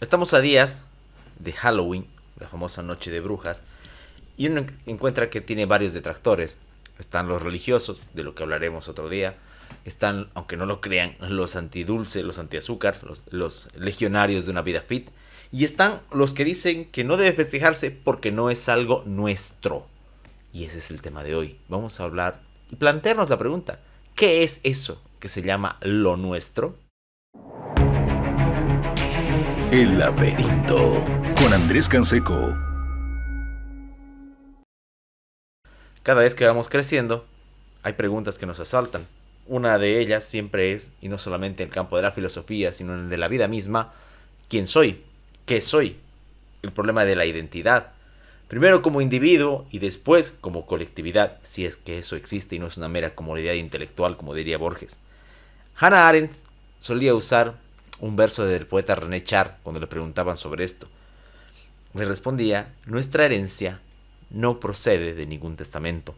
Estamos a días de Halloween, la famosa noche de brujas, y uno encuentra que tiene varios detractores. Están los religiosos, de lo que hablaremos otro día. Están, aunque no lo crean, los antidulce, los antiazúcar, los legionarios de una vida fit. Y están los que dicen que no debe festejarse porque no es algo nuestro. Y ese es el tema de hoy. Vamos a hablar y plantearnos la pregunta: ¿qué es eso que se llama lo nuestro? El laberinto con Andrés Canseco. Cada vez que vamos creciendo, hay preguntas que nos asaltan. Una de ellas siempre es, y no solamente en el campo de la filosofía, sino en el de la vida misma: ¿quién soy? ¿Qué soy? El problema de la identidad. Primero como individuo y después como colectividad, si es que eso existe y no es una mera comodidad intelectual, como diría Borges. Hannah Arendt solía usar un verso del poeta René Char cuando le preguntaban sobre esto. Le respondía: nuestra herencia no procede de ningún testamento.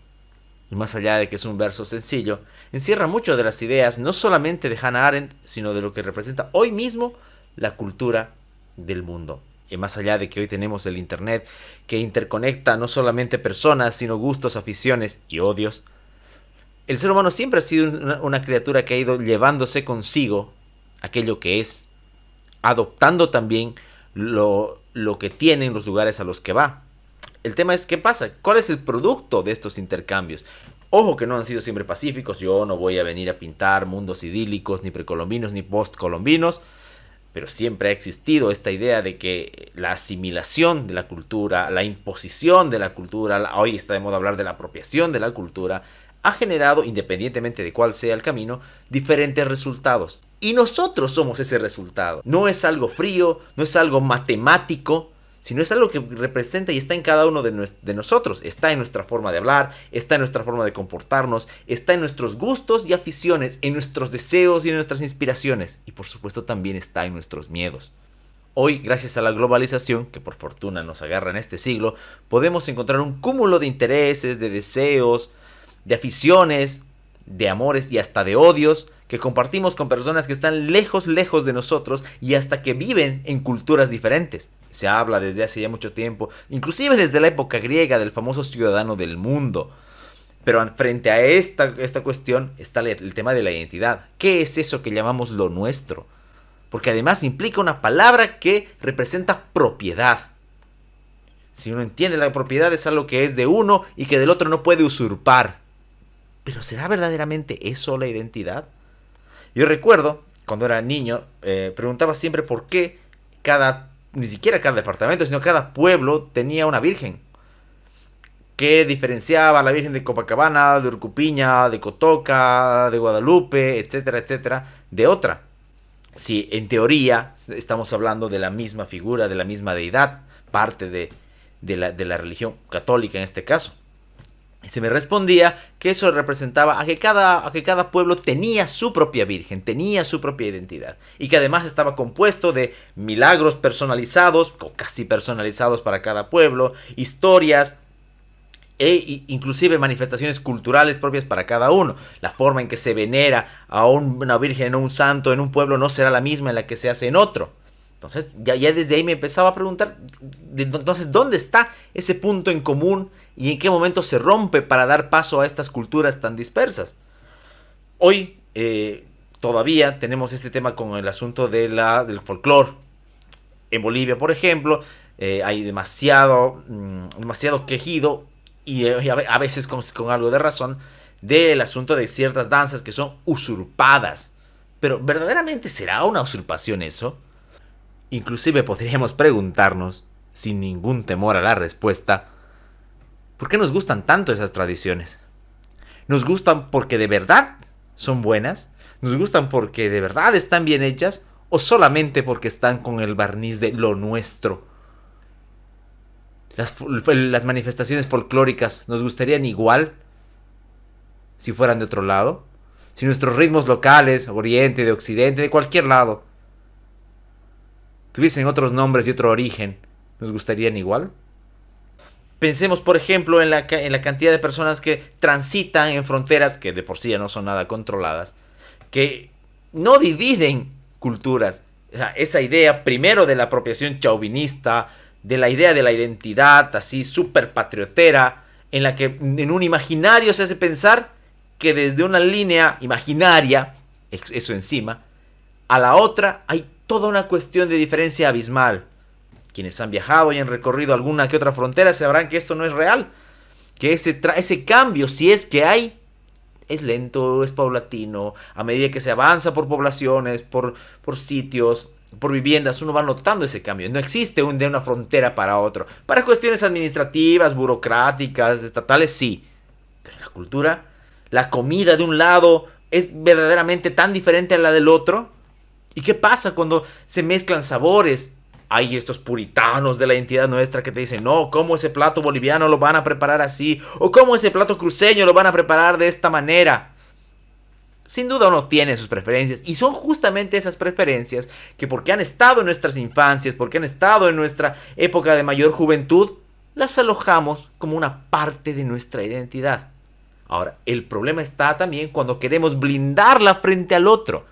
Y más allá de que es un verso sencillo, encierra mucho de las ideas no solamente de Hannah Arendt, sino de lo que representa hoy mismo la cultura del mundo. Y más allá de que hoy tenemos el internet que interconecta no solamente personas, sino gustos, aficiones y odios, el ser humano siempre ha sido una criatura que ha ido llevándose consigo aquello que es, adoptando también lo que tiene en los lugares a los que va. El tema es: ¿qué pasa? ¿Cuál es el producto de estos intercambios? Ojo que no han sido siempre pacíficos. Yo no voy a venir a pintar mundos idílicos, ni precolombinos, ni postcolombinos. Pero siempre ha existido esta idea de que la asimilación de la cultura, la imposición de la cultura, hoy está de moda hablar de la apropiación de la cultura, ha generado, independientemente de cuál sea el camino, diferentes resultados. Y nosotros somos ese resultado. No es algo frío, no es algo matemático, sino es algo que representa y está en cada uno de nosotros. Está en nuestra forma de hablar, está en nuestra forma de comportarnos, está en nuestros gustos y aficiones, en nuestros deseos y en nuestras inspiraciones. Y por supuesto también está en nuestros miedos. Hoy, gracias a la globalización, que por fortuna nos agarra en este siglo, podemos encontrar un cúmulo de intereses, de deseos, de aficiones, de amores y hasta de odios que compartimos con personas que están lejos de nosotros y hasta que viven en culturas diferentes. Se habla desde hace ya mucho tiempo, inclusive desde la época griega, del famoso ciudadano del mundo. Pero frente a esta cuestión está el tema de la identidad. ¿Qué es eso que llamamos lo nuestro? Porque además implica una palabra que representa propiedad. Si uno entiende, la propiedad es algo que es de uno y que del otro no puede usurpar. ¿Pero será verdaderamente eso la identidad? Yo recuerdo, cuando era niño, preguntaba siempre por qué ni siquiera cada departamento, sino cada pueblo tenía una virgen. ¿Qué diferenciaba a la Virgen de Copacabana, de Urcupiña, de Cotoca, de Guadalupe, etcétera, etcétera, de otra? Si en teoría estamos hablando de la misma figura, de la misma deidad, parte de la religión católica en este caso. Y se me respondía que eso representaba a que cada pueblo tenía su propia virgen, tenía su propia identidad. Y que además estaba compuesto de milagros personalizados, o casi personalizados para cada pueblo, historias e inclusive manifestaciones culturales propias para cada uno. La forma en que se venera a una virgen o un santo en un pueblo no será la misma en la que se hace en otro. Entonces ya desde ahí me empezaba a preguntar, entonces, ¿dónde está ese punto en común y en qué momento se rompe para dar paso a estas culturas tan dispersas? Hoy todavía tenemos este tema con el asunto del folclore. En Bolivia, por ejemplo, hay demasiado quejido y a veces con algo de razón del asunto de ciertas danzas que son usurpadas. Pero ¿verdaderamente será una usurpación eso? Inclusive podríamos preguntarnos, sin ningún temor a la respuesta, ¿por qué nos gustan tanto esas tradiciones? ¿Nos gustan porque de verdad son buenas? ¿Nos gustan porque de verdad están bien hechas? ¿O solamente porque están con el barniz de lo nuestro? Las manifestaciones folclóricas nos gustarían igual si fueran de otro lado. Si nuestros ritmos locales, oriente, de occidente, de cualquier lado, tuviesen otros nombres y otro origen, ¿nos gustarían igual? Pensemos, por ejemplo, en la cantidad de personas que transitan en fronteras que de por sí ya no son nada controladas, que no dividen culturas. O sea, esa idea primero de la apropiación chauvinista, de la idea de la identidad así súper patriotera, en la que en un imaginario se hace pensar que desde una línea imaginaria, eso encima, a la otra hay toda una cuestión de diferencia abismal. Quienes han viajado y han recorrido alguna que otra frontera sabrán que esto no es real, que ese cambio, si es que hay, es lento, es paulatino, a medida que se avanza por poblaciones, por sitios, por viviendas, uno va notando ese cambio. No existe de una frontera para otro. Para cuestiones administrativas, burocráticas, estatales, sí. Pero la cultura, la comida de un lado es verdaderamente tan diferente a la del otro. ¿Y qué pasa cuando se mezclan sabores? Hay estos puritanos de la identidad nuestra que te dicen, no, ¿cómo ese plato boliviano lo van a preparar así? O ¿cómo ese plato cruceño lo van a preparar de esta manera? Sin duda uno tiene sus preferencias. Y son justamente esas preferencias que porque han estado en nuestras infancias, porque han estado en nuestra época de mayor juventud, las alojamos como una parte de nuestra identidad. Ahora, el problema está también cuando queremos blindarla frente al otro.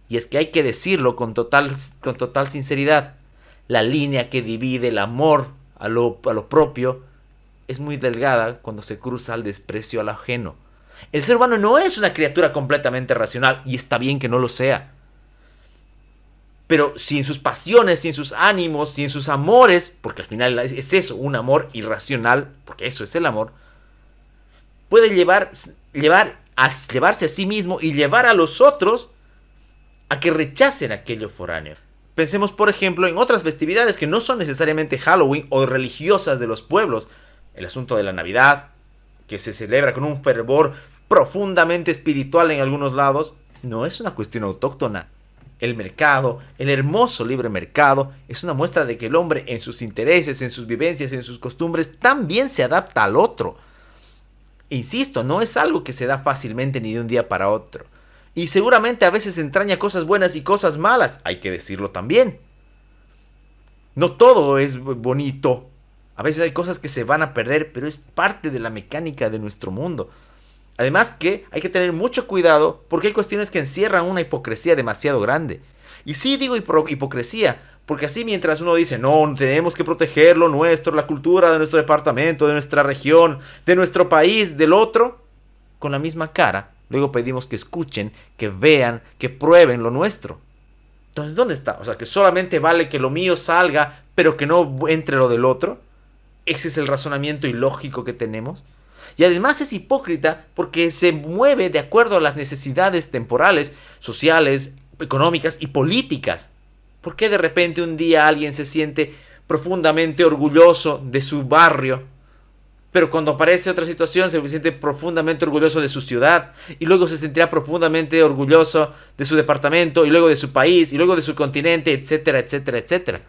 Y es que hay que decirlo con total sinceridad. La línea que divide el amor a lo propio es muy delgada cuando se cruza al desprecio al ajeno. El ser humano no es una criatura completamente racional, y está bien que no lo sea. Pero si en sus pasiones, si en sus ánimos, si en sus amores, porque al final es eso, un amor irracional, porque eso es el amor, puede llevarse a sí mismo y llevar a los otros a que rechacen aquello foráneo. Pensemos, por ejemplo, en otras festividades que no son necesariamente Halloween o religiosas de los pueblos. El asunto de la Navidad, que se celebra con un fervor profundamente espiritual en algunos lados, no es una cuestión autóctona. El mercado, el hermoso libre mercado, es una muestra de que el hombre en sus intereses, en sus vivencias, en sus costumbres, también se adapta al otro. Insisto, no es algo que se da fácilmente ni de un día para otro. Y seguramente a veces entraña cosas buenas y cosas malas, hay que decirlo también. No todo es bonito. A veces hay cosas que se van a perder, pero es parte de la mecánica de nuestro mundo. Además que hay que tener mucho cuidado porque hay cuestiones que encierran una hipocresía demasiado grande. Y sí digo hipocresía, porque así mientras uno dice, no, tenemos que proteger lo nuestro, la cultura de nuestro departamento, de nuestra región, de nuestro país, del otro, con la misma cara, luego pedimos que escuchen, que vean, que prueben lo nuestro. Entonces, ¿dónde está? O sea, que solamente vale que lo mío salga, pero que no entre lo del otro. Ese es el razonamiento ilógico que tenemos. Y además es hipócrita porque se mueve de acuerdo a las necesidades temporales, sociales, económicas y políticas. ¿Por qué de repente un día alguien se siente profundamente orgulloso de su barrio, pero cuando aparece otra situación se siente profundamente orgulloso de su ciudad, y luego se sentirá profundamente orgulloso de su departamento, y luego de su país, y luego de su continente, etcétera, etcétera, etcétera?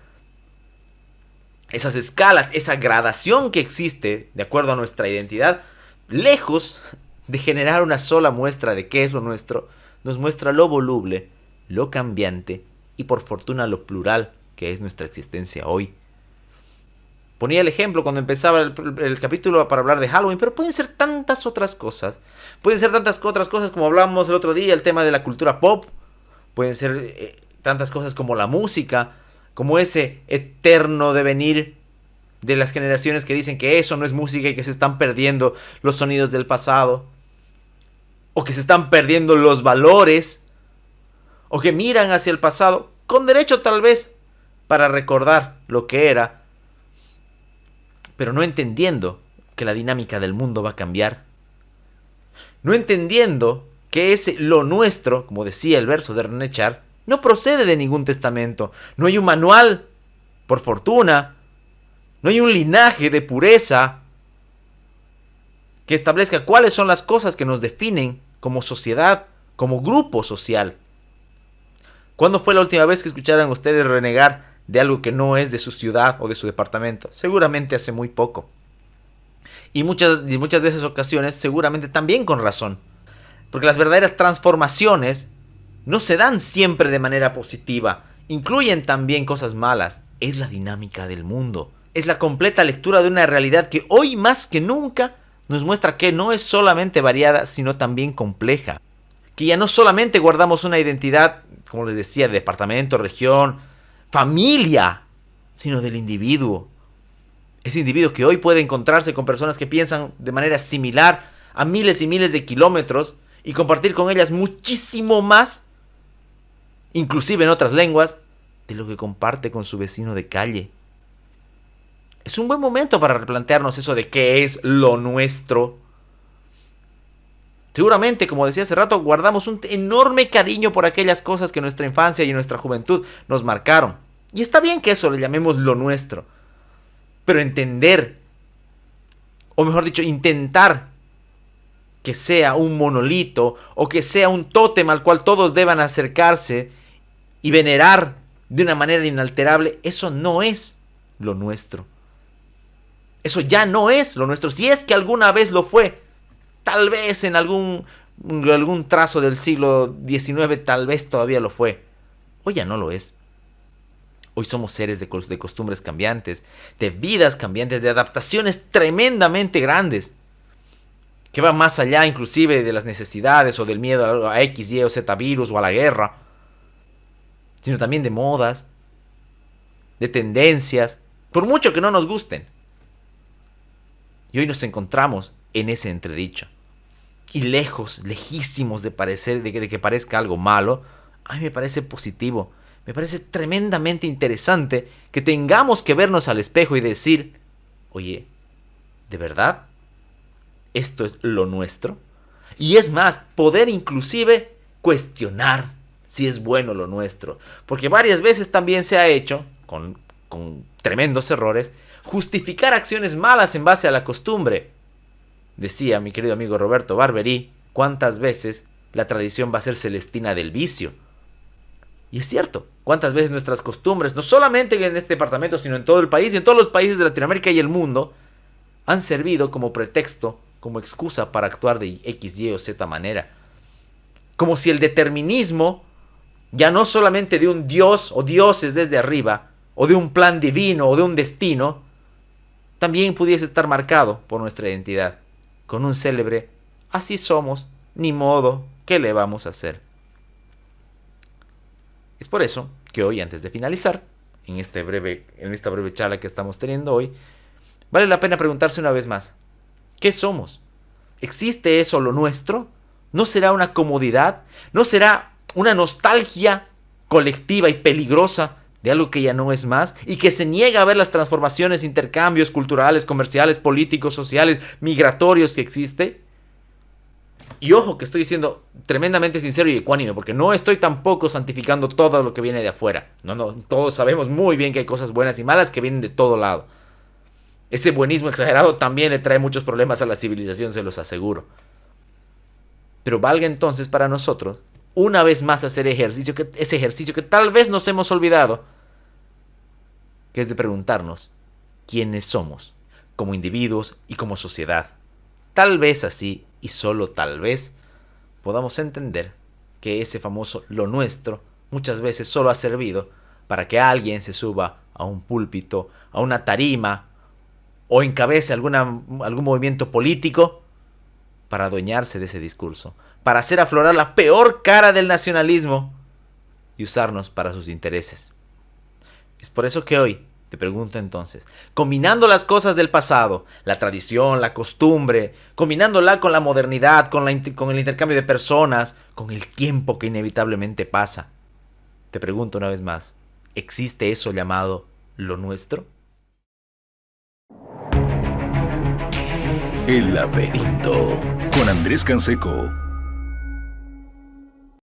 Esas escalas, esa gradación que existe de acuerdo a nuestra identidad, lejos de generar una sola muestra de qué es lo nuestro, nos muestra lo voluble, lo cambiante y por fortuna lo plural que es nuestra existencia hoy. Ponía el ejemplo cuando empezaba el capítulo para hablar de Halloween, pero pueden ser tantas otras cosas. Pueden ser tantas otras cosas como hablábamos el otro día, el tema de la cultura pop. Pueden ser tantas cosas como la música, como ese eterno devenir de las generaciones que dicen que eso no es música y que se están perdiendo los sonidos del pasado. O que se están perdiendo los valores. O que miran hacia el pasado, con derecho tal vez, para recordar lo que era, pero no entendiendo que la dinámica del mundo va a cambiar. No entendiendo que ese lo nuestro, como decía el verso de René Char, no procede de ningún testamento. No hay un manual, por fortuna. No hay un linaje de pureza que establezca cuáles son las cosas que nos definen como sociedad, como grupo social. ¿Cuándo fue la última vez que escucharon ustedes renegar de algo que no es de su ciudad o de su departamento? Seguramente hace muy poco. Y muchas de esas ocasiones seguramente también con razón. Porque las verdaderas transformaciones no se dan siempre de manera positiva. Incluyen también cosas malas. Es la dinámica del mundo. Es la completa lectura de una realidad que hoy más que nunca nos muestra que no es solamente variada, sino también compleja. que ya no solamente guardamos una identidad, como les decía, de departamento, región, familia, sino del individuo. Ese individuo que hoy puede encontrarse con personas que piensan de manera similar a miles y miles de kilómetros y compartir con ellas muchísimo más, inclusive en otras lenguas, de lo que comparte con su vecino de calle. Es un buen momento para replantearnos eso de qué es lo nuestro. Seguramente, como decía hace rato, guardamos un enorme cariño por aquellas cosas que en nuestra infancia y en nuestra juventud nos marcaron. Y está bien que eso le llamemos lo nuestro. Pero entender, o mejor dicho, intentar que sea un monolito o que sea un tótem al cual todos deban acercarse y venerar de una manera inalterable, eso no es lo nuestro. Eso ya no es lo nuestro. Si es que alguna vez lo fue, tal vez en algún trazo del siglo XIX, tal vez todavía lo fue. Hoy ya no lo es. Hoy somos seres de costumbres cambiantes, de vidas cambiantes, de adaptaciones tremendamente grandes, que van más allá inclusive de las necesidades o del miedo a X, Y o Z virus o a la guerra, sino también de modas, de tendencias, por mucho que no nos gusten. Y hoy nos encontramos en ese entredicho. Y lejísimos de que parezca algo malo, a mí me parece positivo. Me parece tremendamente interesante que tengamos que vernos al espejo y decir, oye, ¿de verdad esto es lo nuestro? Y es más, poder inclusive cuestionar si es bueno lo nuestro. Porque varias veces también se ha hecho, con tremendos errores, justificar acciones malas en base a la costumbre. Decía mi querido amigo Roberto Barberí, ¿cuántas veces la tradición va a ser celestina del vicio? Y es cierto, cuántas veces nuestras costumbres, no solamente en este departamento, sino en todo el país y en todos los países de Latinoamérica y el mundo, han servido como pretexto, como excusa para actuar de X, Y o Z manera. Como si el determinismo, ya no solamente de un dios o dioses desde arriba, o de un plan divino o de un destino, también pudiese estar marcado por nuestra identidad, con un célebre, así somos, ni modo, ¿qué le vamos a hacer? Es por eso que hoy, antes de finalizar, en esta breve charla que estamos teniendo hoy, vale la pena preguntarse una vez más, ¿qué somos? ¿Existe eso lo nuestro? ¿No será una comodidad? ¿No será una nostalgia colectiva y peligrosa de algo que ya no es más y que se niega a ver las transformaciones, intercambios culturales, comerciales, políticos, sociales, migratorios que existe? Y ojo que estoy siendo tremendamente sincero y ecuánime, porque no estoy tampoco santificando todo lo que viene de afuera. No, todos sabemos muy bien que hay cosas buenas y malas que vienen de todo lado. Ese buenismo exagerado también le trae muchos problemas a la civilización, se los aseguro. Pero valga entonces para nosotros, una vez más, hacer ese ejercicio que tal vez nos hemos olvidado, que es de preguntarnos quiénes somos, como individuos y como sociedad. Tal vez así, y solo tal vez, podamos entender que ese famoso lo nuestro muchas veces solo ha servido para que alguien se suba a un púlpito, a una tarima, o encabece algún movimiento político para adueñarse de ese discurso, para hacer aflorar la peor cara del nacionalismo y usarnos para sus intereses. Es por eso que hoy te pregunto entonces, combinando las cosas del pasado, la tradición, la costumbre, combinándola con la modernidad, con el intercambio de personas, con el tiempo que inevitablemente pasa, te pregunto una vez más, ¿existe eso llamado lo nuestro? El laberinto con Andrés Canseco.